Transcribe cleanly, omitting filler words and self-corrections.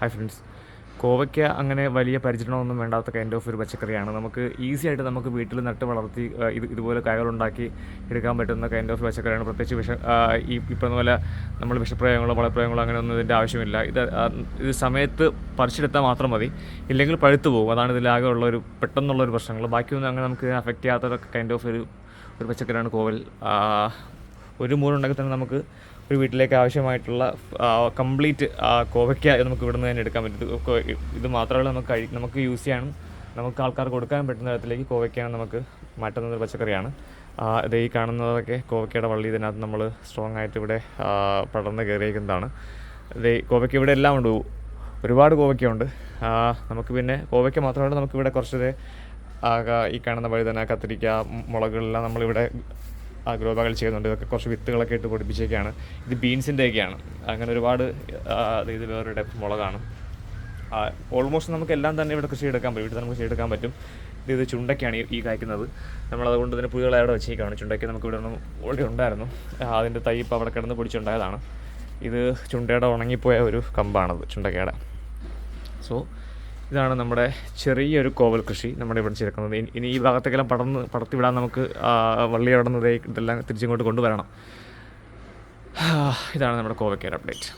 Hi friends. കോവയ്ക്ക അങ്ങനെ വലിയ പരിചരണമൊന്നും വേണ്ടാത്ത കൈൻഡ് ഓഫ് ഒരു പച്ചക്കറിയാണ്. നമുക്ക് ഈസി ആയിട്ട് നമുക്ക് വീട്ടിൽ നട്ട് വളർത്തി ഇതുപോലെ കായകളുണ്ടാക്കി എടുക്കാൻ പറ്റുന്ന കൈൻഡ് ഓഫ് പച്ചക്കറിയാണ്. പ്രത്യേകിച്ച് ഈ പറഞ്ഞ പോലെ നമ്മൾ വിഷപ്രയോഗങ്ങളോ വളപ്രയോഗങ്ങളോ അങ്ങനെ ഒന്നും ഇതിൻ്റെ ആവശ്യമില്ല. ഇത് സമയത്ത് പറിച്ചെടുത്താൽ മാത്രം മതി, ഇല്ലെങ്കിൽ പഴുത്തു പോകും. അതാണ് ഇതിലാകെ ഉള്ളൊരു പെട്ടെന്നുള്ളൊരു പ്രശ്നങ്ങൾ. ബാക്കിയൊന്നും അങ്ങനെ നമുക്ക് അഫക്റ്റ് ചെയ്യാത്ത കൈൻഡ് ഓഫ് ഒരു പച്ചക്കറിയാണ് കോവൽ. ഒരു മൂടുണ്ടെങ്കിൽ തന്നെ നമുക്ക് ഒരു വീട്ടിലേക്ക് ആവശ്യമായിട്ടുള്ള കംപ്ലീറ്റ് കോവയ്ക്ക നമുക്ക് ഇവിടെ നിന്ന് തന്നെ എടുക്കാൻ പറ്റും. ഇത് മാത്രമല്ല, നമുക്ക് യൂസ് ചെയ്യാനും നമുക്ക് ആൾക്കാർക്ക് കൊടുക്കാൻ പറ്റുന്ന തരത്തിലേക്ക് കോവയ്ക്കാണ് നമുക്ക് മാറ്റുന്ന ഒരു പച്ചക്കറിയാണ്. ഇത് ഈ കാണുന്നതൊക്കെ കോവയ്ക്കയുടെ വള്ളി. ഇതിനകത്ത് നമ്മൾ സ്ട്രോങ് ആയിട്ട് ഇവിടെ പടർന്ന് കയറിയിരിക്കുന്നതാണ്. കോവയ്ക്ക ഇവിടെ എല്ലാം ഉണ്ട്, ഒരുപാട് കോവയ്ക്കുണ്ട്. നമുക്ക് പിന്നെ കോവയ്ക്ക മാത്രമല്ല, നമുക്കിവിടെ കുറച്ച് ഈ കാണുന്ന വഴുതന, കത്തിരിക്ക, മുളകുകളെല്ലാം നമ്മളിവിടെ ഗ്രോ ബാഗിൽ ചെയ്യുന്നുണ്ട്. ഇതൊക്കെ കുറച്ച് വിത്തുകളൊക്കെ ഇട്ട് പൊടിപ്പിച്ചൊക്കെയാണ്. ഇത് ബീൻസിൻ്റെയൊക്കെയാണ്. അങ്ങനെ ഒരുപാട് ഇത് വേറെ ടൈപ്പ് മുളകാണ്. ഓൾമോസ്റ്റ് നമുക്ക് എല്ലാം തന്നെ ഇവിടെ കൃഷി എടുക്കാൻ പറ്റും, വീട്ടിൽ നമുക്ക് കൃഷി എടുക്കാൻ പറ്റും. ഇത് ചുണ്ടയ്ക്കാണ് ഈ കായ്ക്കുന്നത്. നമ്മളതുകൊണ്ട് തന്നെ പുഴുകളെ അവിടെ വെച്ചേക്കാണ്. ചുണ്ടയ്ക്ക് നമുക്ക് ഇവിടെ ഒന്നും ഓൾറെഡി ഉണ്ടായിരുന്നു. അതിൻ്റെ തൈ ഇപ്പോൾ അവിടെ കിടന്ന് പൊടിച്ചുണ്ടായതാണ്. ഇത് ചുണ്ടയുടെ ഉണങ്ങിപ്പോയ ഒരു കമ്പാണത്, ചുണ്ടക്കയുടെ. സോ ഇതാണ് നമ്മുടെ ചെറിയൊരു കോവൽ കൃഷി നമ്മുടെ ഇവിടെ ചേർക്കുന്നത്. ഇനി ഈ ഭാഗത്തേക്കെല്ലാം പടർത്തി വിടാൻ നമുക്ക് വള്ളി അവിടെ നിന്ന് ഇതെല്ലാം തിരിച്ചിങ്ങോട്ട് കൊണ്ടുവരണം. ഇതാണ് നമ്മുടെ കോവയ്ക്കയുടെ അപ്ഡേറ്റ്.